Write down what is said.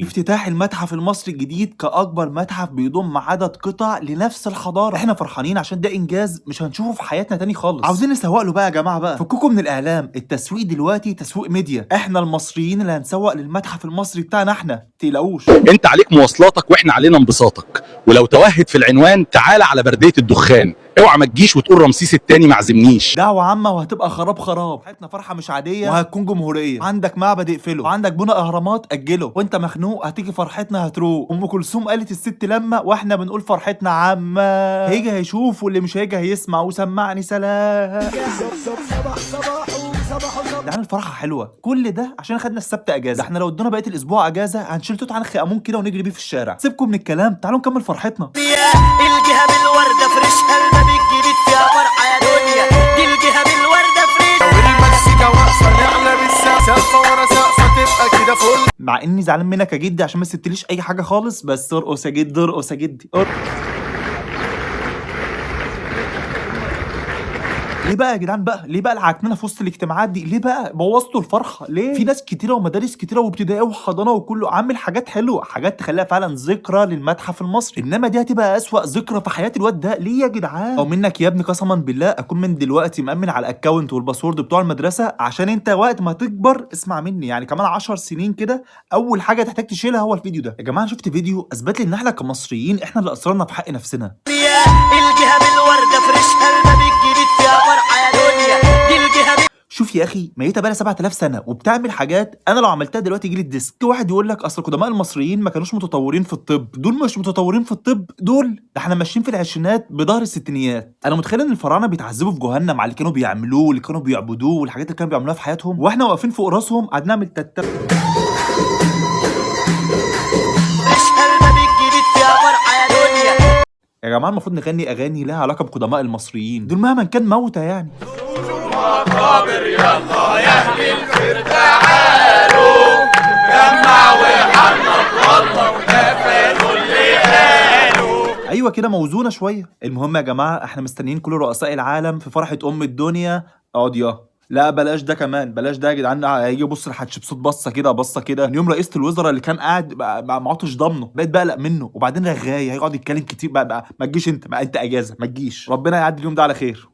افتتاح المتحف المصري الجديد كأكبر متحف بيضم عدد قطع لنفس الحضارة. احنا فرحانين عشان ده انجاز مش هنشوفه في حياتنا تاني خالص. عاوزين نسوق له بقى يا جماعة بقى، فكوكوا من الاعلام، التسويق دلوقتي تسويق ميديا. احنا المصريين اللي هنسوق للمتحف المصري بتاعنا، احنا متقلقوش. انت عليك مواصلاتك واحنا علينا انبساطك، ولو توهت في العنوان تعالى على بردية الدخان، اوعى ما تجيش وتقول رمسيس التاني ما عزمنيش. دعوة عامة وهتبقى خراب. فرحتنا فرحة مش عادية وهتكون جمهورية. عندك معبد اقفله، وعندك بناء اهرامات اجله، وانت مخنوق هتيجي فرحتنا هتروق. ام كلثوم قالت الست لما، واحنا بنقول فرحتنا عامة. هيجي هيشوف واللي مش هيجي هيسمع، وسمعني سلام. يعني الفرحة حلوة، كل ده عشان خدنا السبت اجازة. ده احنا لو ادونا بقية الاسبوع اجازة هنشيل توت عنخ امون كده ونجري بيه في الشارع. سيبكم من الكلام، تعالوا نكمل فرحتنا. الجهة بالوردة فريشها المبيك جديد فيها فرحة يا دنيا. دي الجهة بالوردة فريش والمزيكا واقفة نعلى بالسقف ورا سقفة تبقى كده فل. مع اني زعلان منك يا جدي عشان ما سبتليش اي حاجة خالص، بس ارقص يا جدي، ارقص يا جدي. ليه بقى يا جدعان بقى؟ ليه بقى العكننه في وسط الاجتماعات دي؟ ليه بقى بوظتوا الفرحه؟ ليه؟ في ناس كتيره ومدارس كتيره وابتدائي وحضانه وكله عامل حاجات حلوه، حاجات تخليها فعلا ذكرى للمتحف المصري، انما دي هتبقى اسوأ ذكرى في حياه الواد ده. ليه يا جدعان؟ او منك يا ابني قسما بالله اكون من دلوقتي مأمن على الاكونت والباسورد بتوع المدرسه، عشان انت وقت ما تكبر اسمع مني، يعني كمان 10 سنين كده اول حاجه تحتاج تشيلها هو الفيديو ده. يا جماعه شفت فيديو اثبت لي ان احنا كمصريين احنا اللي اصرنا في حق نفسنا. الجهة بالوردة فريشها المبيك جديد فيها فرحة يا دنيا. دي الجهة شوف يا اخي، ميتة بقى 7000 سنه وبتعمل حاجات انا لو عملتها دلوقتي يجي لي الديسك. واحد يقول لك اصل القدماء المصريين ما كانوش متطورين في الطب. دول مش متطورين في الطب، دول ده احنا ماشيين في العشرينات بظهر الستينيات. انا متخيل ان الفراعنه بيتعذبوا في جهنم على اللي كانوا بيعملوه واللي كانوا بيعبدوه والحاجات اللي كانوا بيعملوها في حياتهم، واحنا واقفين فوق راسهم قاعدين نعمل تتر. فريشها المبيك جديد فيها فرحة يا دنيا. يا جماعه المفروض نغني اغاني لها علاقه بقدماء المصريين دول مهما كان موتى يعني. مقابر يلا يا اهل الخير تعالوا، جمع وحنط والله ونفذوا اللي قالوا. ايوه كده موزونه شويه. المهم يا جماعه احنا مستنيين كل رؤساء العالم في فرحه الدنيا. قاضيه لا بلاش ده كمان، بلاش ده يا جدعان. هيجي يبص لحتشبسوت بصه كده بصه كده من يوم رئيسه الوزراء اللي كان قاعد ما عطش ضامنه، بقيت بقلق منه. وبعدين رغاي هيقعد يتكلم كتير بقى ما تجيش انت، ما انت اجازه ما تجيش. ربنا يعدي اليوم ده على خير.